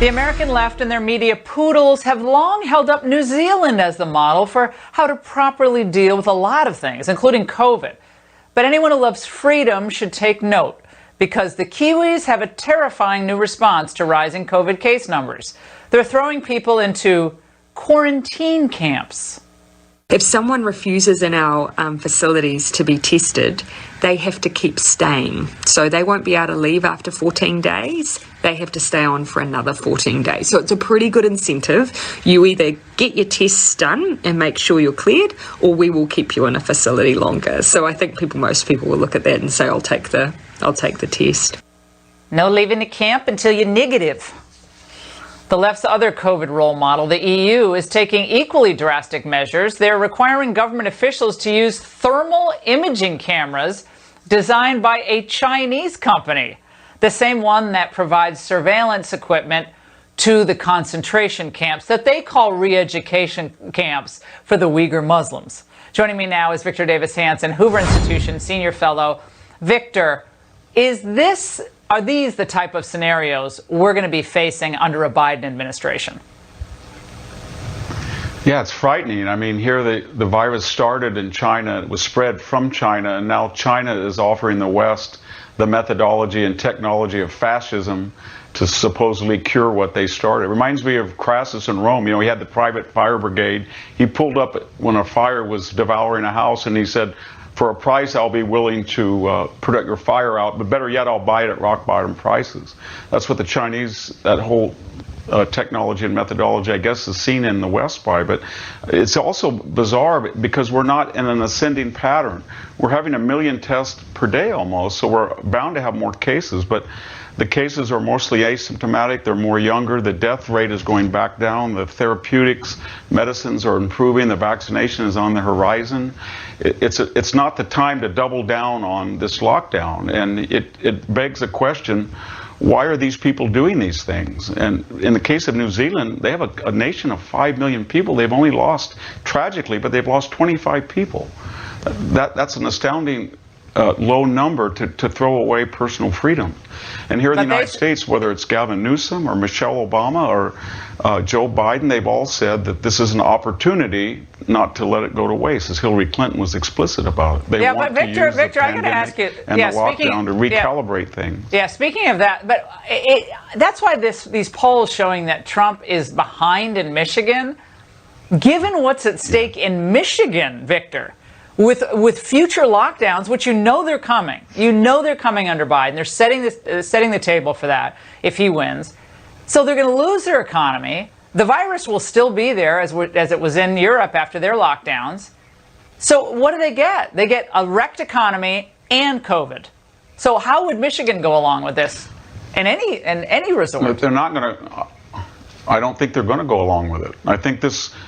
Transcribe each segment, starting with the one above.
The American left and their media poodles have long held up New Zealand as the model for how to properly deal with a lot of things, including COVID. But anyone who loves freedom should take note, because the Kiwis have a terrifying new response to rising COVID case numbers. They're throwing people into quarantine camps. If someone refuses in our facilities to be tested, they have to keep staying. So they won't be able to leave after 14 days. They have to stay on for another 14 days. So it's a pretty good incentive. You either get your tests done and make sure you're cleared, or we will keep you in a facility longer. So I think most people will look at that and say, I'll take the test. No leaving the camp until you're negative. The left's other COVID role model, the EU, is taking equally drastic measures. They're requiring government officials to use thermal imaging cameras designed by a Chinese company, the same one that provides surveillance equipment to the concentration camps that they call re-education camps for the Uyghur Muslims. Joining me now is Victor Davis Hanson, Hoover Institution Senior Fellow. Victor, are these the type of scenarios we're going to be facing under a Biden administration? Yeah, it's frightening. I mean, here the virus started in China, it was spread from China, and now China is offering the West the methodology and technology of fascism to supposedly cure what they started. It reminds me of Crassus in Rome. You know, he had the private fire brigade. He pulled up when a fire was devouring a house, and he said, for a price, I'll be willing to put your fire out, but better yet, I'll buy it at rock bottom prices. That's what the Chinese, that whole technology and methodology, I guess, is seen in the West by. But it's also bizarre because we're not in an ascending pattern. We're having 1 million tests per day almost, so we're bound to have more cases. But the cases are mostly asymptomatic. They're more younger. The death rate is going back down. The therapeutics, medicines are improving. The vaccination is on the horizon. It's not the time to double down on this lockdown. And it begs the question, why are these people doing these things? And in the case of New Zealand, they have a nation of 5 million people. They've only lost, tragically, but they've lost 25 people. That's an astounding low number to throw away personal freedom. And here in the United States, whether it's Gavin Newsom or Michelle Obama or Joe Biden, they've all said that this is an opportunity not to let it go to waste, as Hillary Clinton was explicit about it. They want to use the I got to ask you, and the lockdown to recalibrate things. Yeah, speaking of that, but that's why these polls showing that Trump is behind in Michigan, given what's at stake in Michigan, Victor, with future lockdowns, which they're coming. They're coming under Biden. They're setting the table for that if he wins. So they're going to lose their economy. The virus will still be there as it was in Europe after their lockdowns. So what do they get? They get a wrecked economy and COVID. So how would Michigan go along with this in any resort? They're not going to. I don't think they're going to go along with it. I think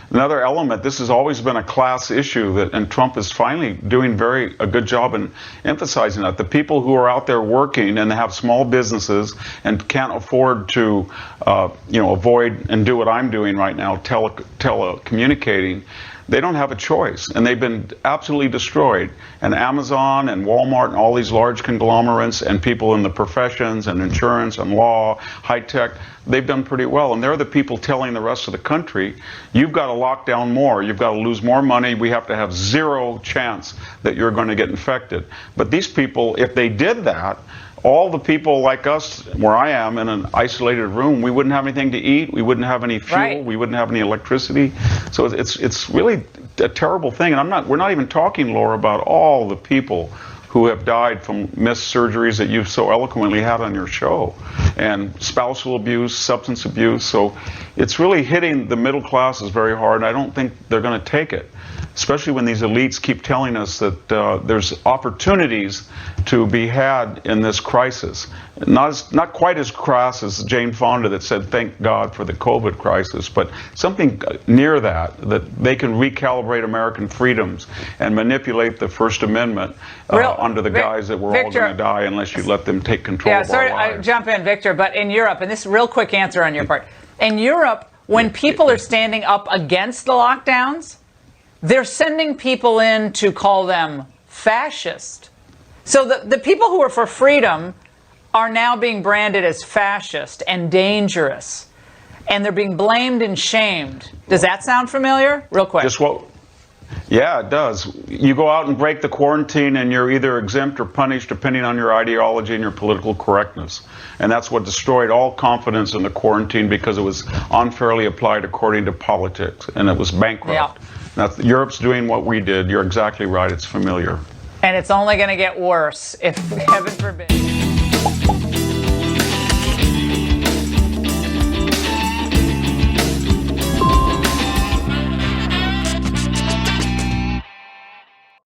another element, this has always been a class issue, and Trump is finally doing a good job in emphasizing that. The people who are out there working and have small businesses and can't afford to, avoid and do what I'm doing right now, telecommunicating, they don't have a choice, and they've been absolutely destroyed. And Amazon and Walmart and all these large conglomerates and people in the professions and insurance and law, high tech, they've done pretty well. And they're the people telling the rest of the country, you've got to lock down more, you've got to lose more money, we have to have zero chance that you're going to get infected. But these people, if they did that, all the people like us, where I am, in an isolated room, we wouldn't have anything to eat, we wouldn't have any fuel, we wouldn't have any electricity. So it's really a terrible thing. And we're not even talking, Laura, about all the people who have died from missed surgeries that you've so eloquently had on your show, and spousal abuse, substance abuse. So it's really hitting the middle classes very hard, and I don't think they're going to take it, especially when these elites keep telling us that there's opportunities to be had in this crisis. Not quite as crass as Jane Fonda that said, thank God for the COVID crisis, but something near that they can recalibrate American freedoms and manipulate the First Amendment under the guise that we're all going to die unless you let them take control of our lives. I jump in, Victor, but in Europe, and this is a real quick answer on your part, in Europe, when people are standing up against the lockdowns, they're sending people in to call them fascist. So the people who are for freedom are now being branded as fascist and dangerous. and they're being blamed and shamed. Does that sound familiar? Real quick. Yeah, it does. You go out and break the quarantine and you're either exempt or punished depending on your ideology and your political correctness. And that's what destroyed all confidence in the quarantine because it was unfairly applied according to politics and it was bankrupt. Yeah. Now, Europe's doing what we did. You're exactly right. It's familiar. And it's only going to get worse, if heaven forbid.